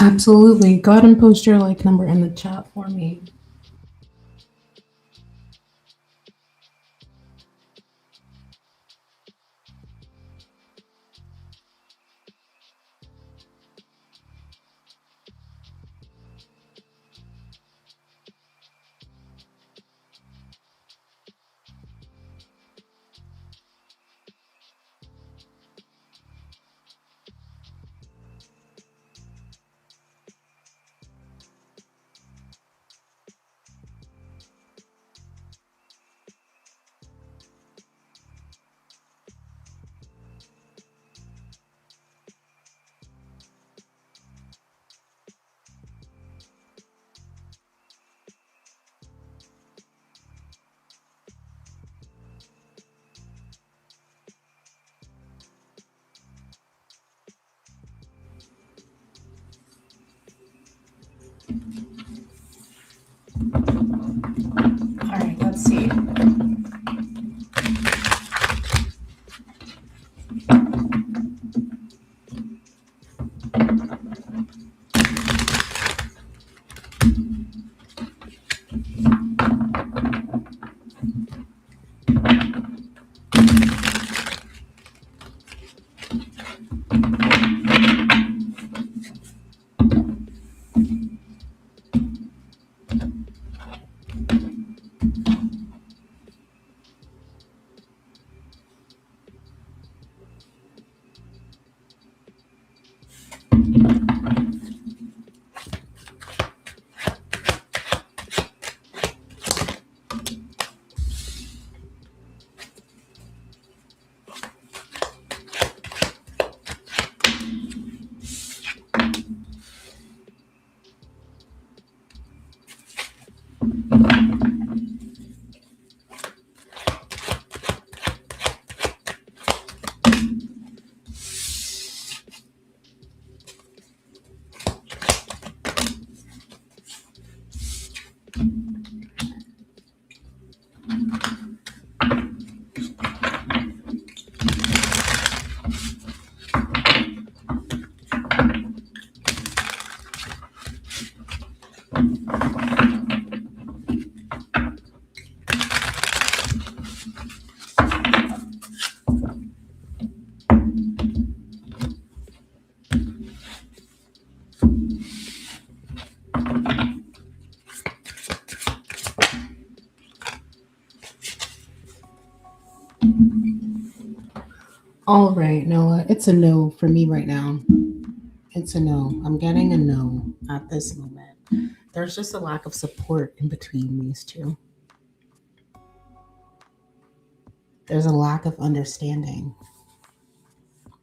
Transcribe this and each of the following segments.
Absolutely. Go ahead and post your like number in the chat for me. All right, let's see. All right, Noah, it's a no for me right now. It's a no. I'm getting a no at this moment. There's just a lack of support in between these two. There's a lack of understanding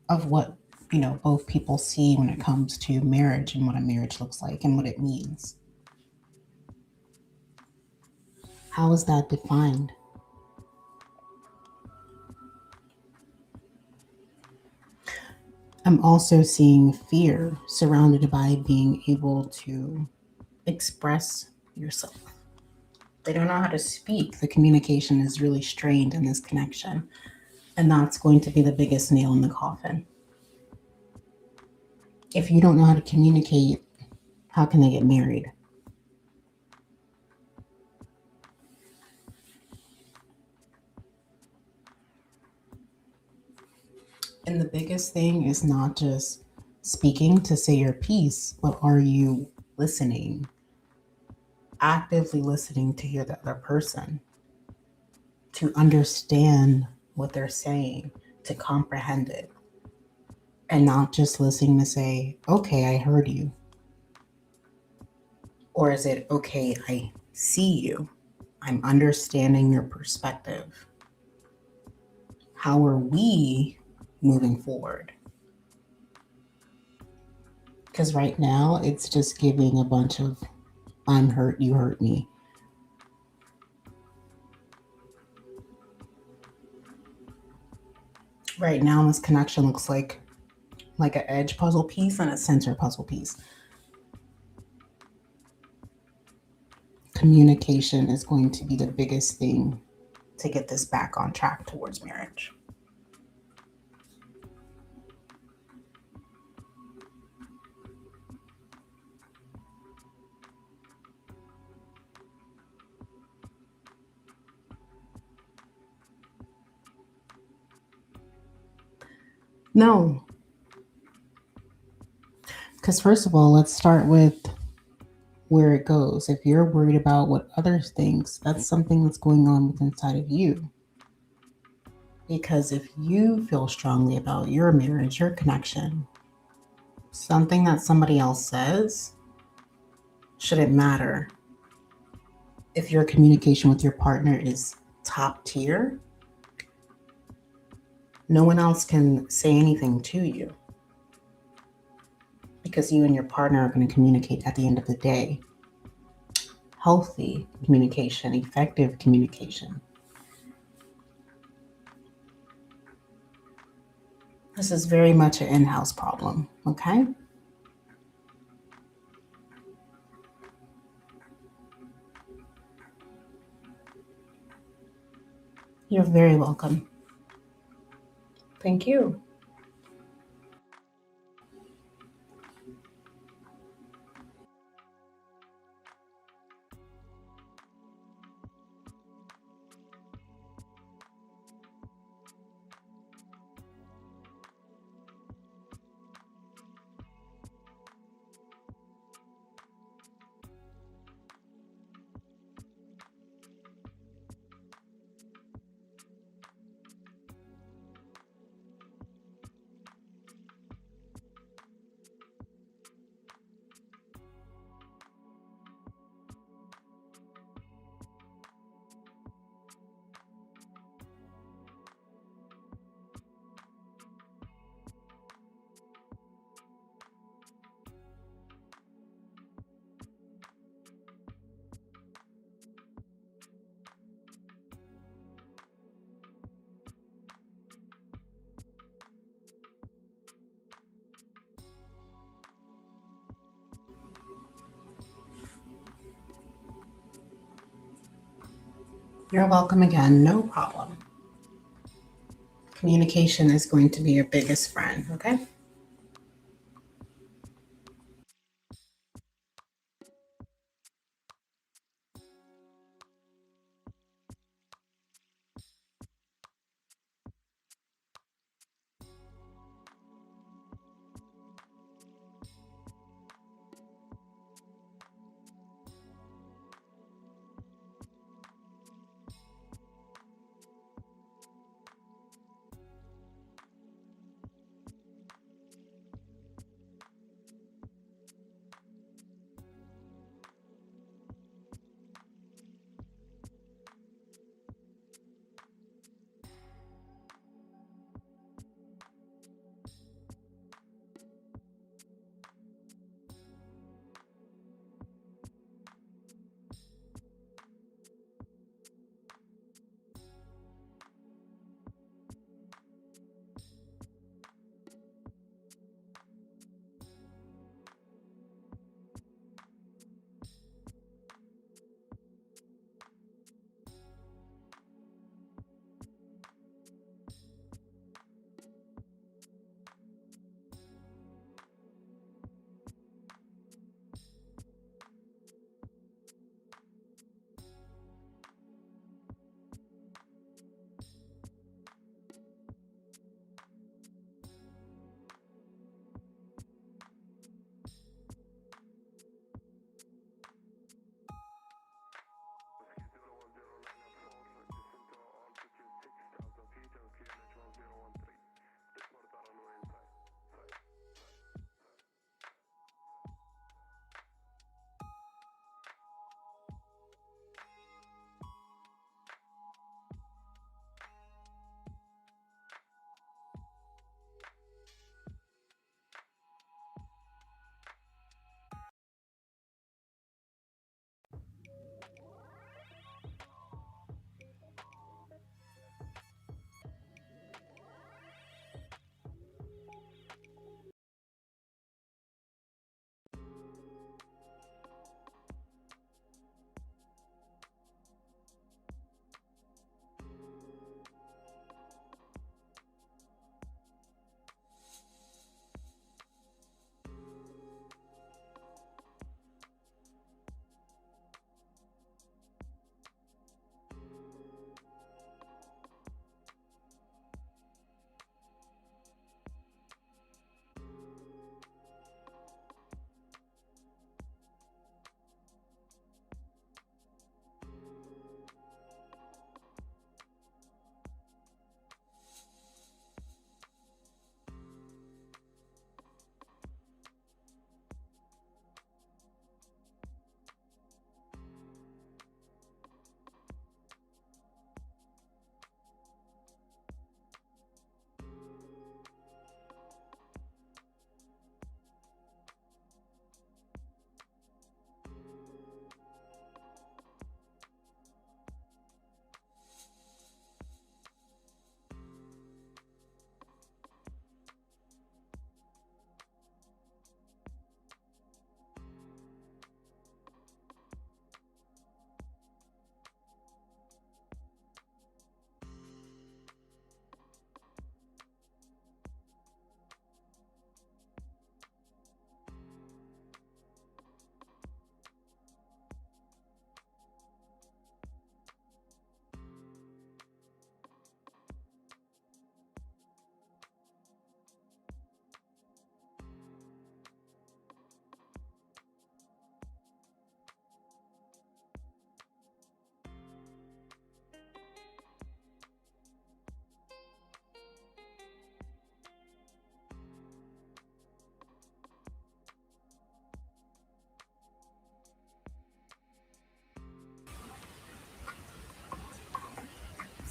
of what, both people see when it comes to marriage and what a marriage looks like and what it means. How is that defined? I'm also seeing fear surrounded by being able to express yourself. They don't know how to speak. The communication is really strained in this connection. And that's going to be the biggest nail in the coffin. If you don't know how to communicate, how can they get married? And the biggest thing is not just speaking to say your piece, but are you listening? Actively listening to hear the other person, to understand what they're saying, to comprehend it, and not just listening to say, okay, I heard you. Or is it, okay, I see you, I'm understanding your perspective. How are we moving forward? Because right now it's just giving a bunch of I'm hurt, you hurt me. Right now this connection looks like an edge puzzle piece and a center puzzle piece. Communication is going to be the biggest thing to get this back on track towards marriage. No, because first of all, let's start with where it goes. If you're worried about what others thinks, that's something that's going on with inside of you. Because if you feel strongly about your marriage, your connection, something that somebody else says shouldn't matter. If your communication with your partner is top tier, no one else can say anything to you because you and your partner are going to communicate at the end of the day. Healthy communication, effective communication. This is very much an in house problem, okay? You're very welcome. Thank you. You're welcome again. No problem. Communication is going to be your biggest friend, okay?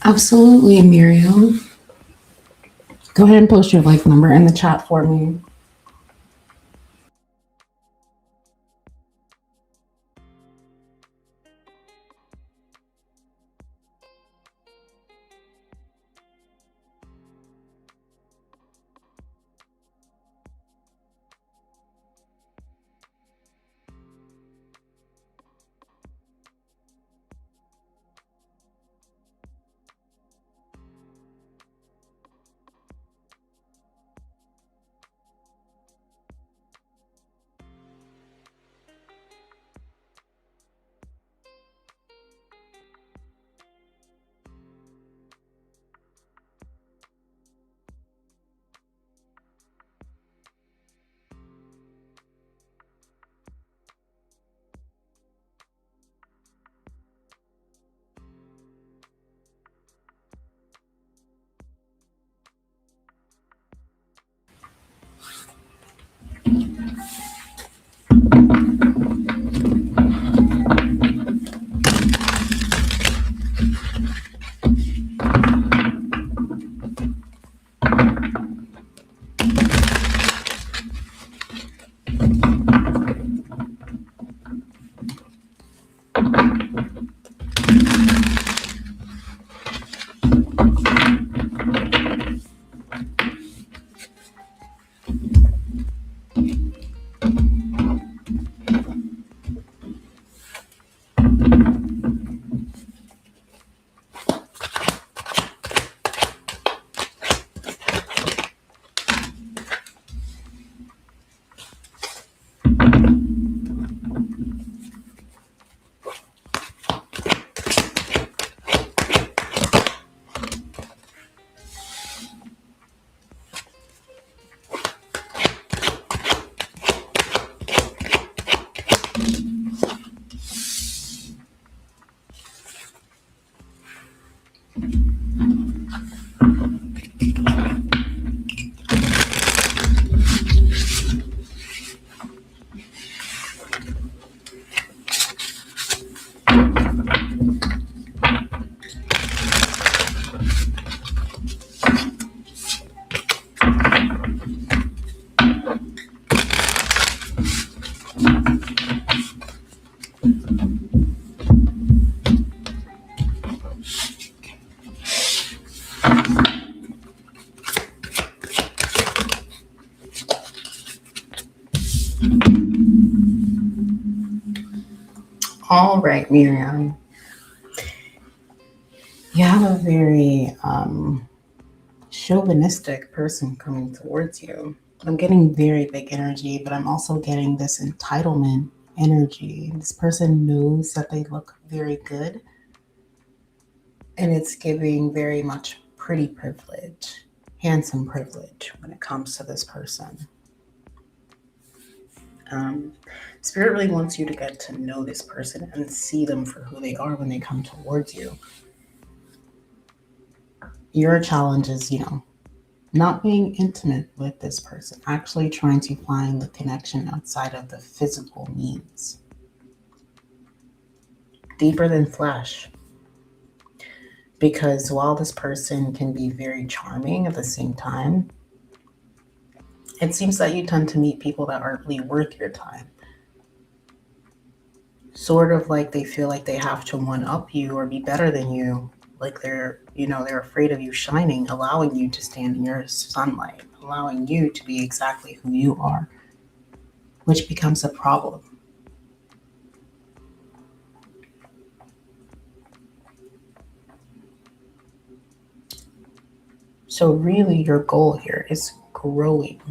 Absolutely, Miriam. Go ahead and post your like number in the chat for me. All right, Miriam. You have a very chauvinistic person coming towards you. I'm getting very big energy, but I'm also getting this entitlement energy. This person knows that they look very good, and it's giving very much pretty privilege, handsome privilege when it comes to this person. Um, Spirit really wants you to get to know this person and see them for who they are when they come towards you. Your challenge is, not being intimate with this person, actually trying to find the connection outside of the physical needs, deeper than flesh. Because while this person can be very charming at the same time, it seems that you tend to meet people that aren't really worth your time. Sort of like they feel like they have to one up you or be better than you. Like they're afraid of you shining, allowing you to stand in your sunlight, allowing you to be exactly who you are, which becomes a problem. So, really, your goal here is growing.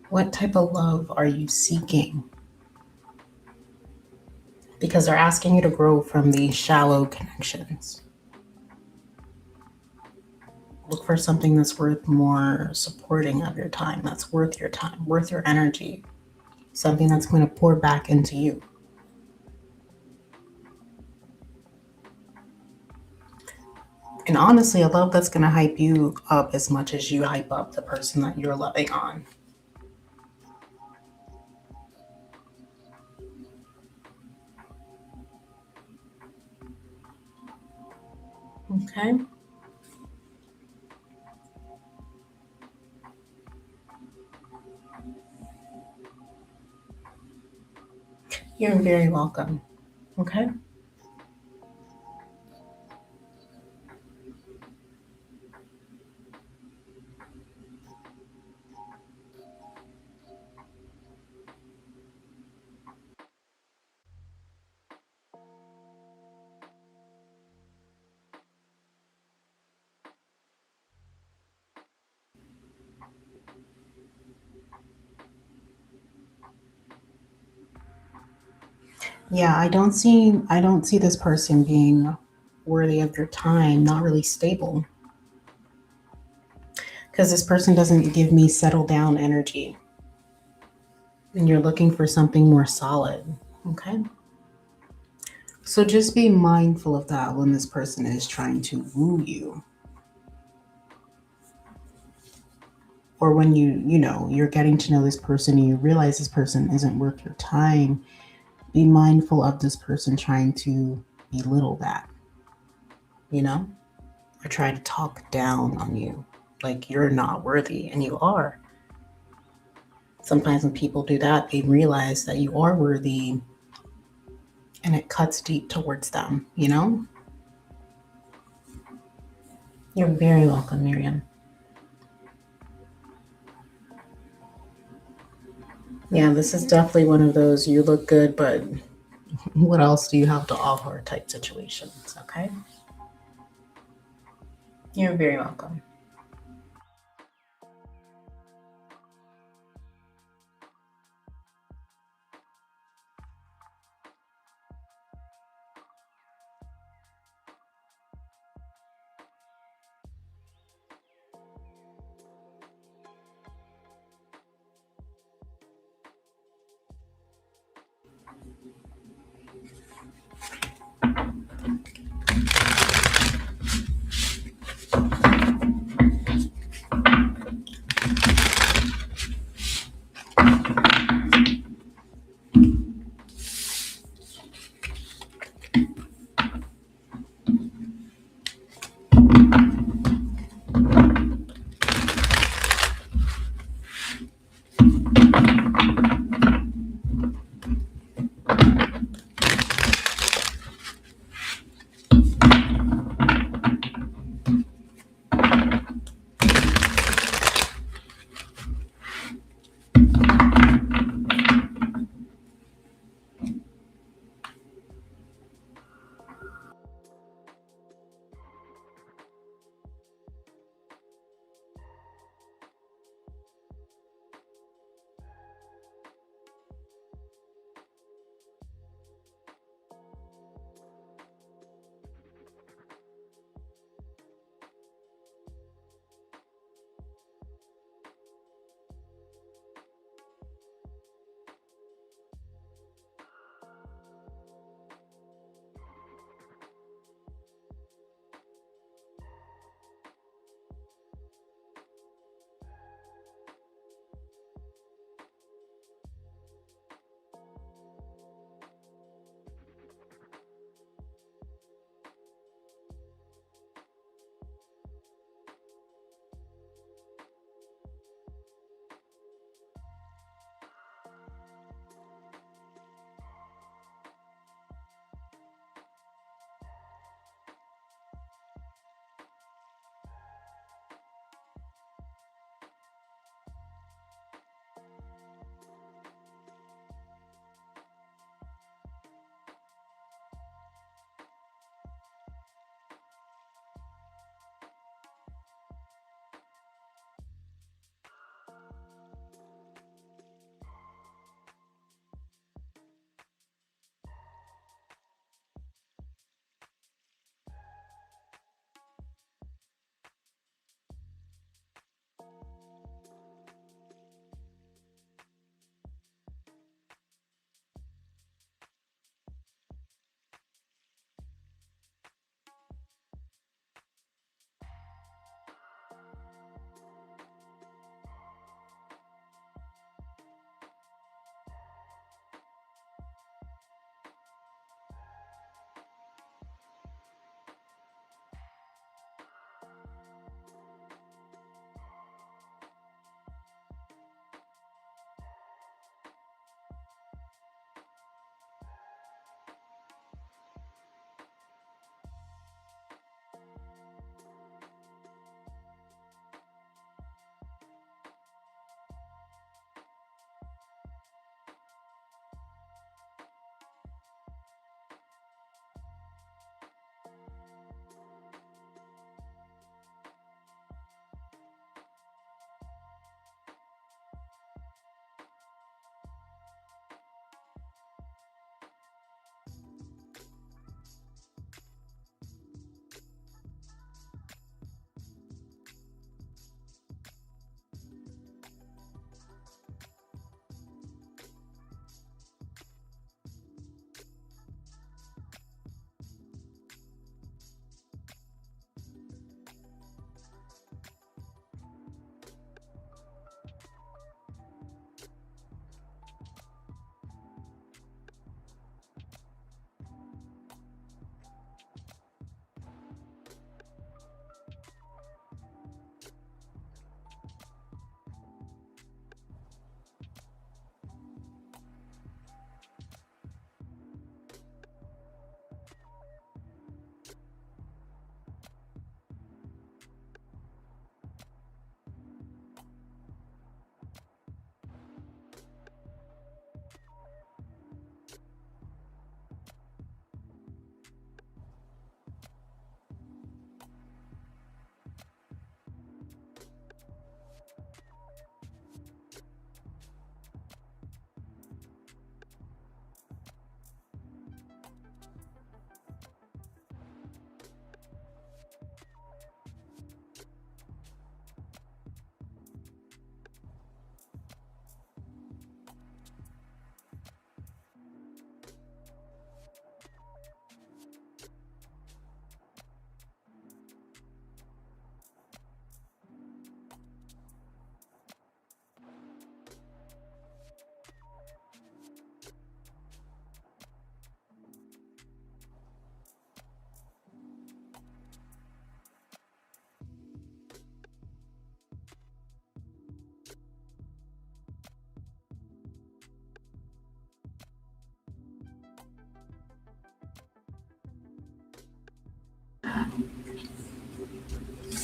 What type of love are you seeking? Because they're asking you to grow from these shallow connections. Look for something that's worth more supporting of your time, that's worth your time, worth your energy, something that's going to pour back into you. And honestly, a love that's going to hype you up as much as you hype up the person that you're loving on. Okay. You're very welcome. Okay. Yeah, I don't see this person being worthy of your time, not really stable. Because this person doesn't give me settle down energy. And you're looking for something more solid. Okay. So just be mindful of that when this person is trying to woo you. Or when you're getting to know this person and you realize this person isn't worth your time, be mindful of this person trying to belittle that, you know, or try to talk down on you like you're not worthy and you are. Sometimes when people do that, they realize that you are worthy and it cuts deep towards them, you know? You're very welcome, Miriam. Yeah, this is definitely one of those you look good, but what else do you have to offer type situations, okay? You're very welcome.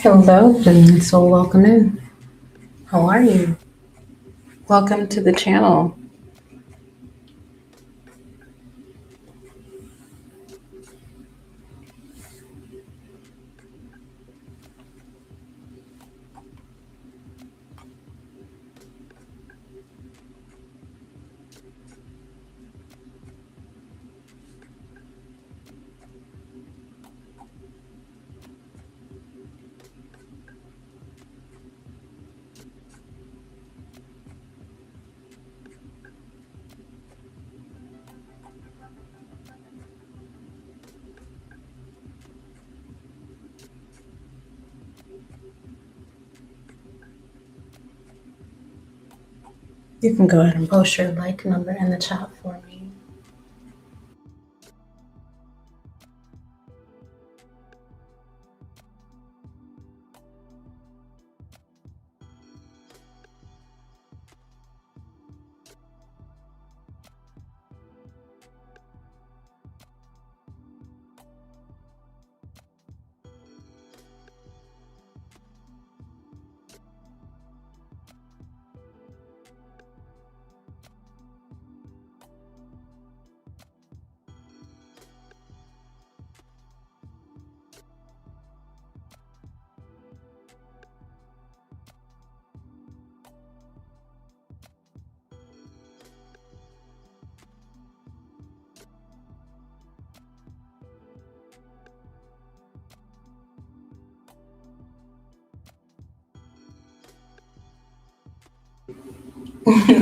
Hello, and so welcome in. How are you? Welcome to the channel. You can go ahead and post your like number in the chat for me.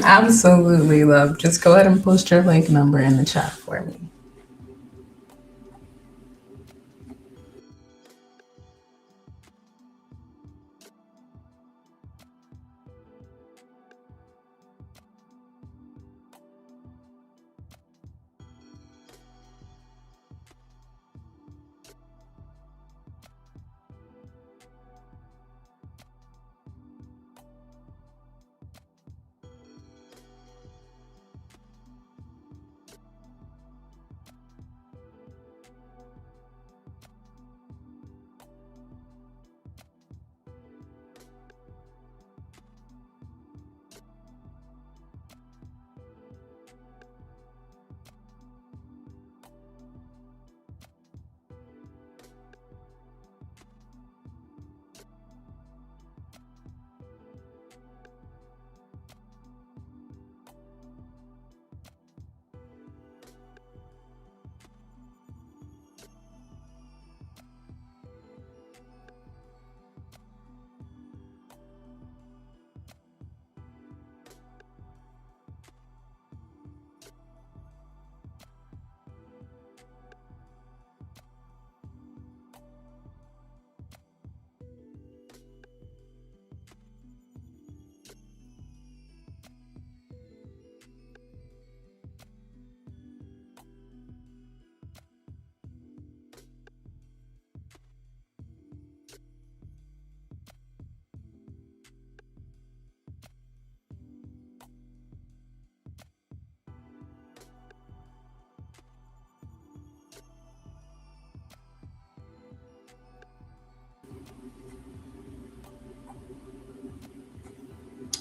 Absolutely, love. Just go ahead and post your like number in the chat for me.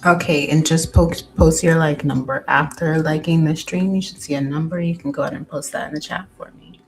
Okay, and just post your like number after liking the stream. You should see a number. You can go ahead and post that in the chat for me.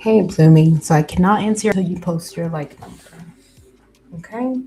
Okay, Blooming. So I cannot answer until you post your like number. Okay.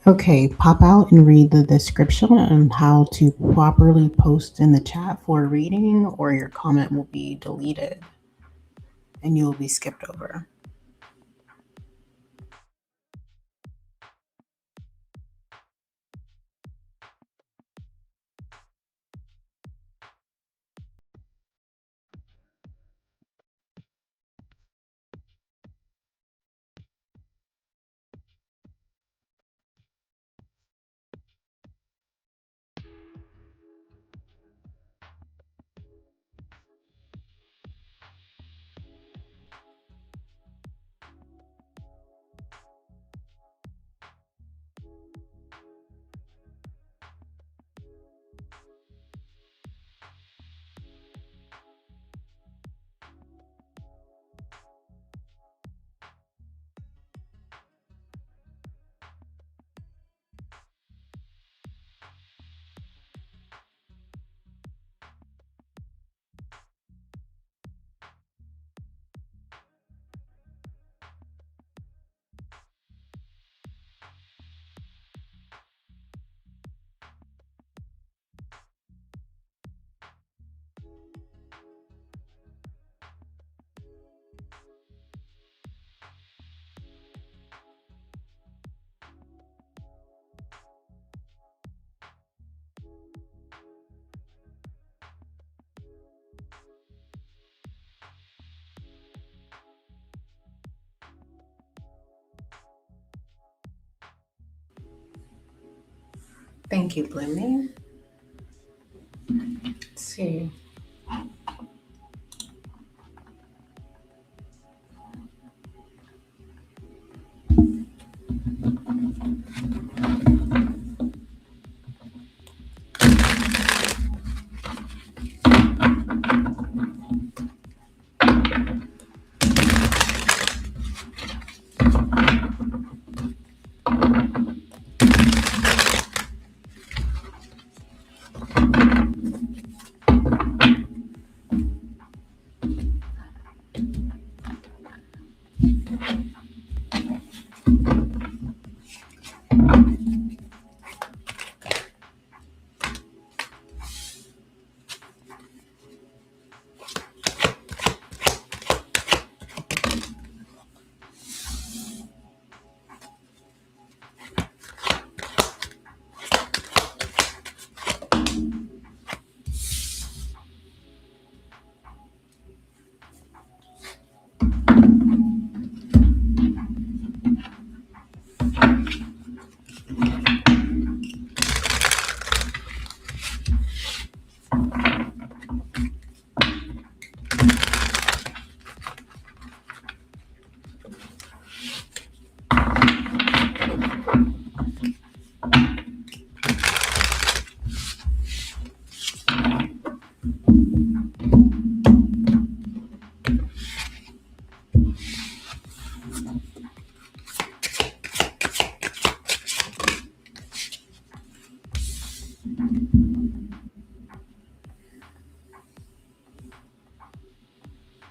Okay, pop out and read the description on how to properly post in the chat for reading, or your comment will be deleted and you will be skipped over. Thank you, Blooming. Let's see.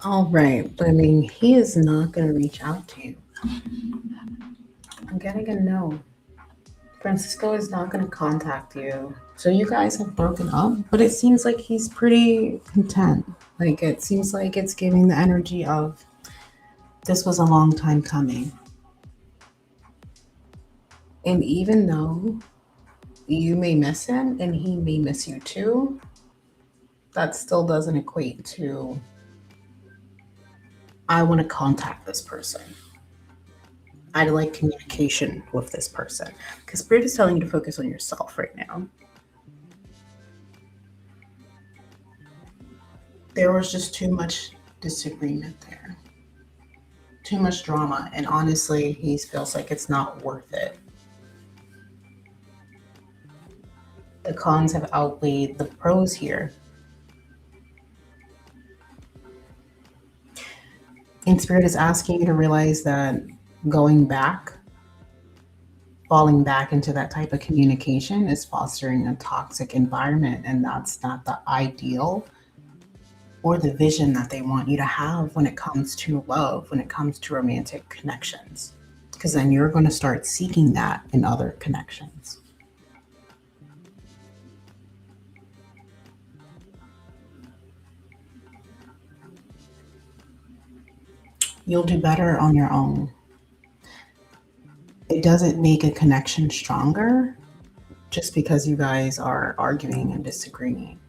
All right, but I mean, he is not going to reach out to you. I'm getting a no. Francisco is not going to contact you. So you guys have broken up, but it seems like he's pretty content. Like it seems like it's giving the energy of this was a long time coming. And even though you may miss him and he may miss you too, that still doesn't equate to I want to contact this person. I'd like communication with this person. Because Spirit is telling you to focus on yourself right now. There was just too much disagreement there, too much drama, and honestly, he feels like it's not worth it. The cons have outweighed the pros here. And Spirit is asking you to realize that going back, falling back into that type of communication is fostering a toxic environment, and that's not the ideal or the vision that they want you to have when it comes to love, when it comes to romantic connections. Because then you're going to start seeking that in other connections. You'll do better on your own. It doesn't make a connection stronger just because you guys are arguing and disagreeing.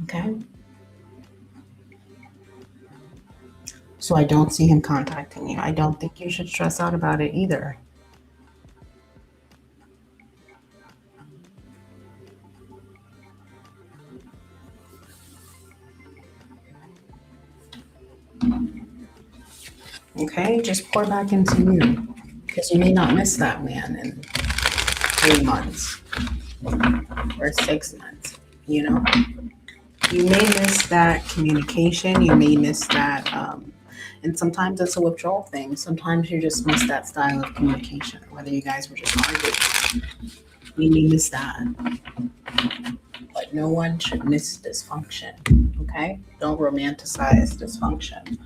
Okay? So I don't see him contacting you. I don't think you should stress out about it either. Okay? Just pour back into you because you may not miss that man in 3 months or 6 months, you know? You may miss that communication. You may miss that. And sometimes it's a withdrawal thing. Sometimes you just miss that style of communication, whether you guys were just arguing. You may miss that. But no one should miss dysfunction, okay? Don't romanticize dysfunction.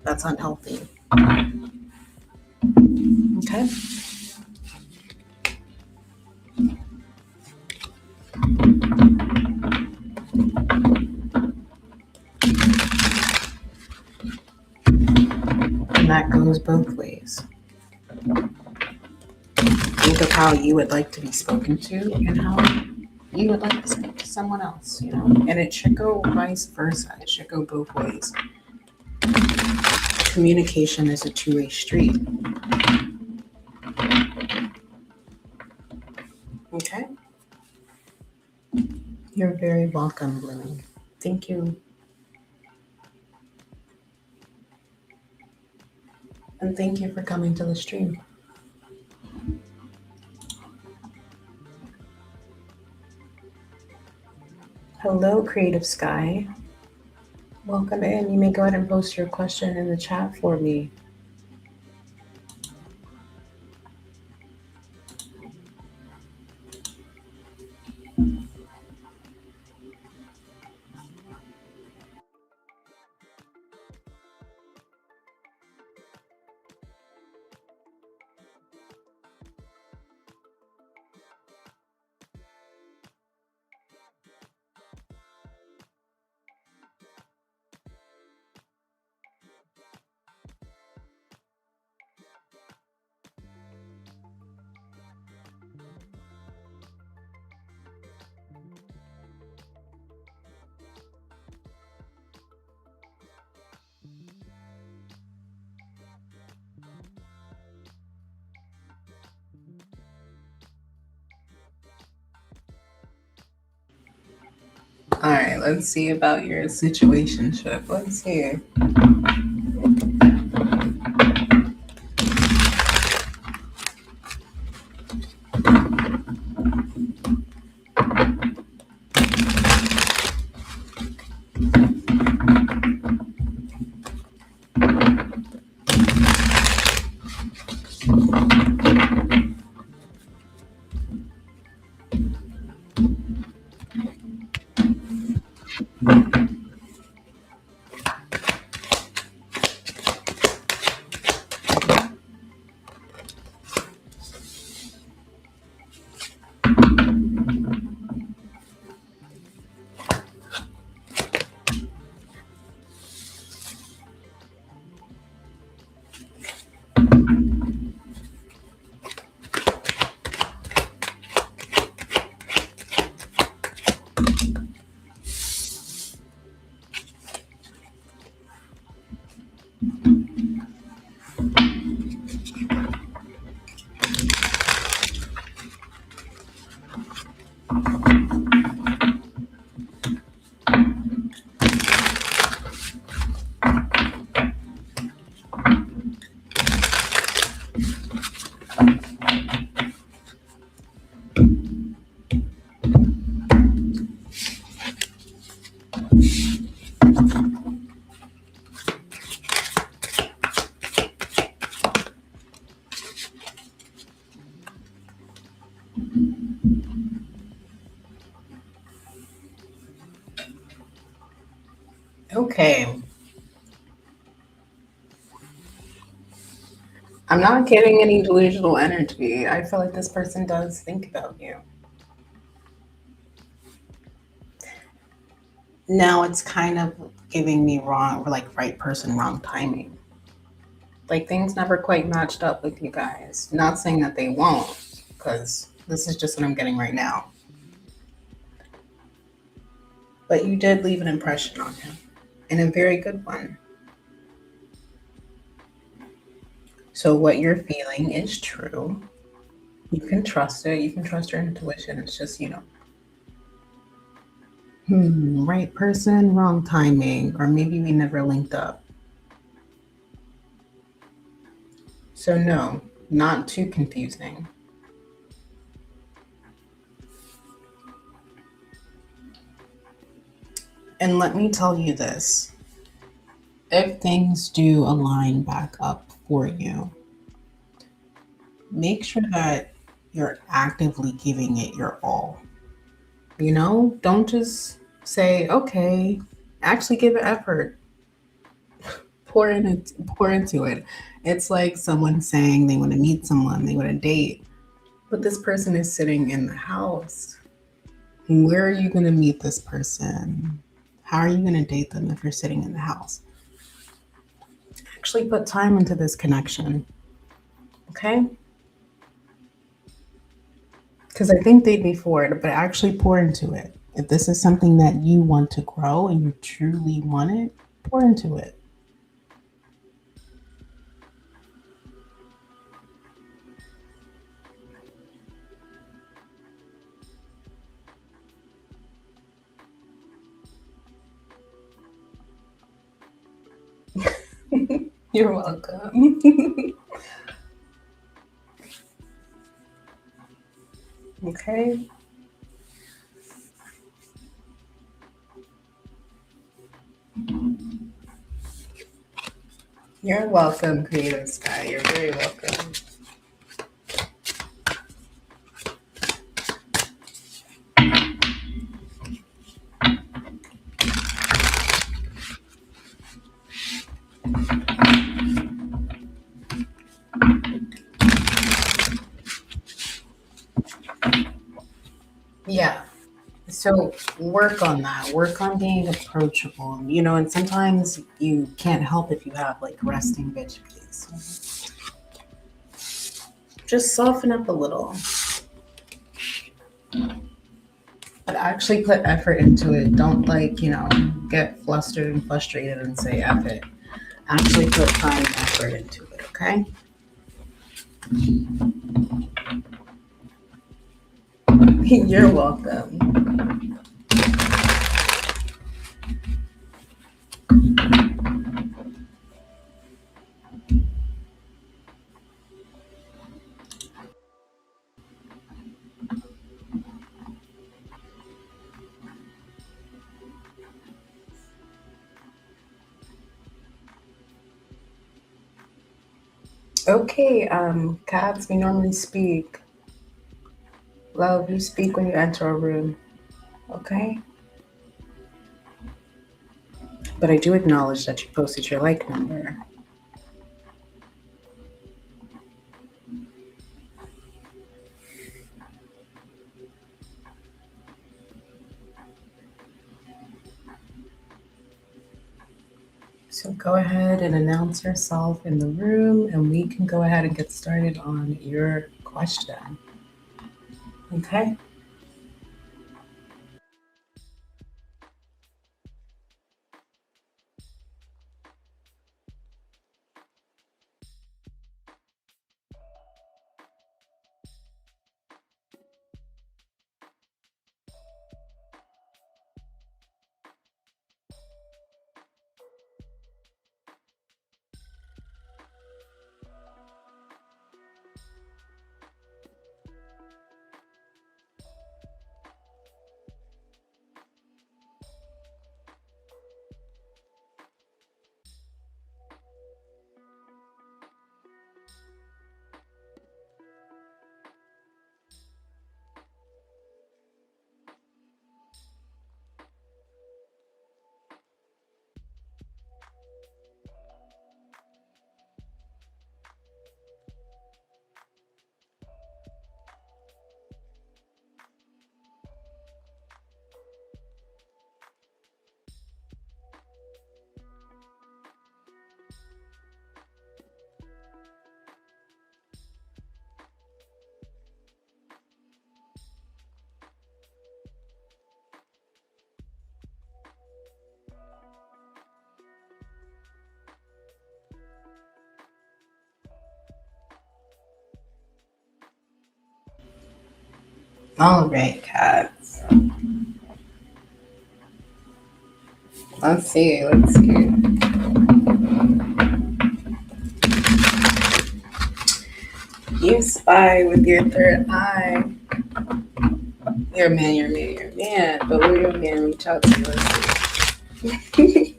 That's unhealthy. Okay? And that goes both ways. Think of how you would like to be spoken to and how you would like to speak to someone else, you know? And it should go vice versa. It should go both ways. Communication is a two-way street. Okay? You're very welcome, Blooming. Thank you. And thank you for coming to the stream. Hello, Creative Sky. Welcome in. You may go ahead and post your question in the chat for me. All right, let's see about your situationship. Let's see. Okay. I'm not getting any delusional energy. I feel like this person does think about you. Now it's kind of giving me wrong, like right person, wrong timing. Like things never quite matched up with you guys. Not saying that they won't, because this is just what I'm getting right now. But you did leave an impression on him, and a very good one. So what you're feeling is true. You can trust it. You can trust your intuition. It's just, right person, wrong timing, or maybe we never linked up. So no, not too confusing. And let me tell you this. If things do align back up for you, make sure that you're actively giving it your all. Don't just say, okay, actually give it effort. Pour into it. It's like someone saying they want to meet someone, they want to date, but this person is sitting in the house. Where are you going to meet this person? How are you going to date them if you're sitting in the house? Actually put time into this connection, okay? Because I think they'd be for it, but actually pour into it. If this is something that you want to grow and you truly want it, pour into it. You're welcome. Okay. You're welcome, Creative Sky. You're very welcome. Yeah. So work on that. Work on being approachable. And sometimes you can't help if you have like resting bitch face. Just soften up a little. But actually put effort into it. Don't get flustered and frustrated and say F it. Actually put time and effort into it, okay? You're welcome. Okay, cats, we normally speak. Love, you speak when you enter a room. Okay? But I do acknowledge that you posted your like number. So go ahead and announce yourself in the room, and we can go ahead and get started on your question. Okay? All right, cats. Let's see. Let's see. You spy with your third eye. You're a man, you're a man, you're a man. But will your man reach out to you? Let's see.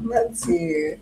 Let's see.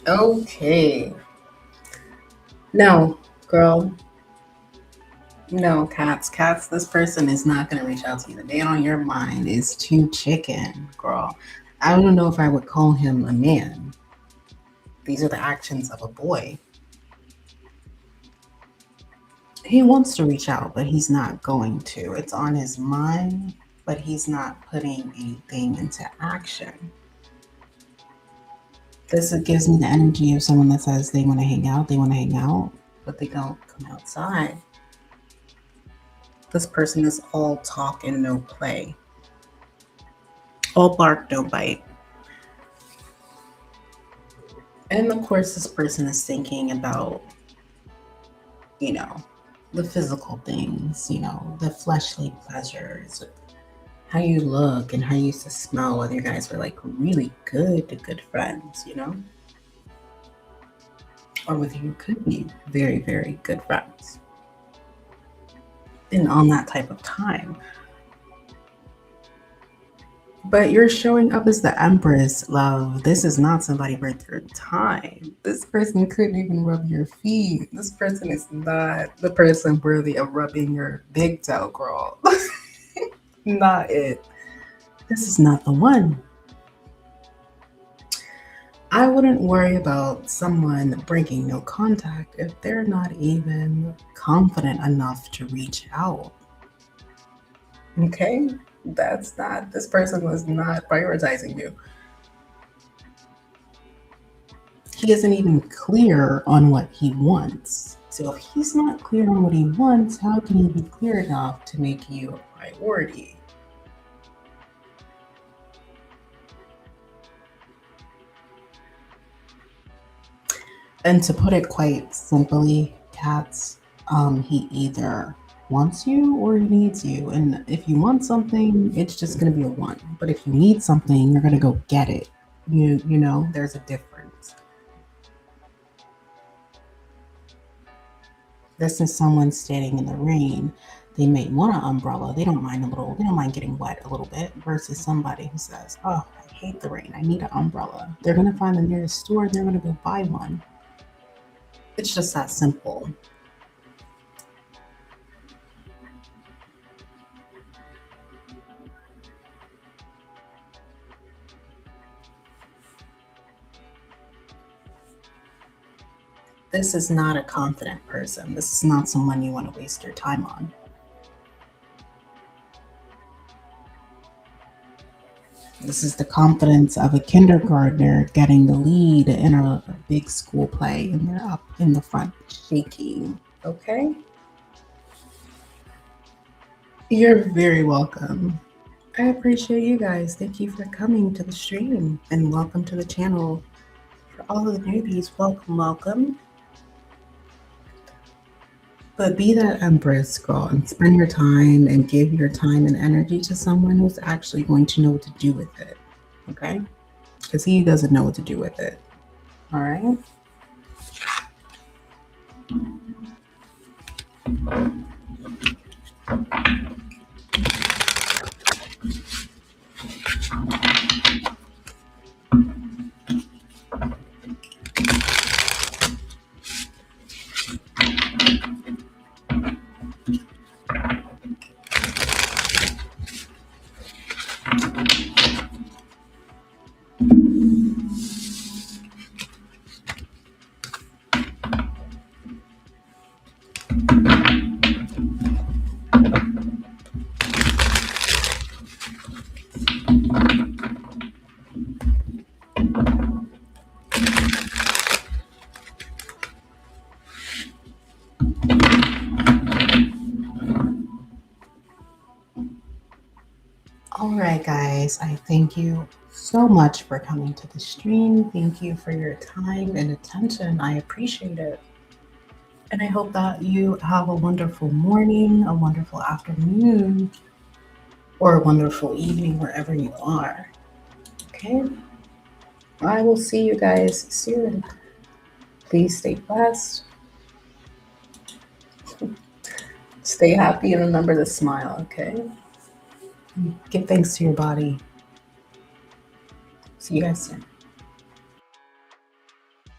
Okay. No, girl. No, cats. Cats, this person is not going to reach out to you. The man on your mind is too chicken, girl. I don't know if I would call him a man. These are the actions of a boy. He wants to reach out, but he's not going to. It's on his mind, but he's not putting anything into action. This gives me the energy of someone that says they want to hang out, but they don't come outside. This person is all talk and no play, all bark, no bite. And of course, this person is thinking about, you know, the physical things, the fleshly pleasures, how you look and how you used to smell, whether you guys were like really good friends, or whether you could be very, very good friends. And on that type of time, But you're showing up as the Empress, love. This is not somebody worth your time. This person couldn't even rub your feet. This person is not the person worthy of rubbing your big toe, girl. Not it. This is not the one. I wouldn't worry about someone breaking no contact if they're not even confident enough to reach out. Okay? That's not, this person was not prioritizing you. He isn't even clear on what he wants. So if he's not clear on what he wants, how can he be clear enough to make you a priority? And to put it quite simply, cats, he either wants you or he needs you. And if you want something, it's just gonna be a one. But if you need something, you're gonna go get it. You know, there's a difference. This is someone standing in the rain. They may want an umbrella. They don't mind getting wet a little bit versus somebody who says, "Oh, I hate the rain. I need an umbrella." They're gonna find the nearest store, they're gonna go buy one. It's just that simple. This is not a confident person. This is not someone you want to waste your time on. This is the confidence of a kindergartner getting the lead in a big school play and they're up in the front shaking. Okay? You're very welcome. I appreciate you guys. Thank you for coming to the stream and welcome to the channel. For all of the newbies, welcome, welcome. But be that empress, girl, and spend your time and give your time and energy to someone who's actually going to know what to do with it. Okay? Because he doesn't know what to do with it. All right? All right, guys. I thank you so much for coming to the stream. Thank you for your time and attention. I appreciate it. And I hope that you have a wonderful morning, a wonderful afternoon, or a wonderful evening wherever you are. Okay? I will see you guys soon. Please stay blessed, stay happy, and remember to smile, okay? Give thanks to your body. See you guys soon.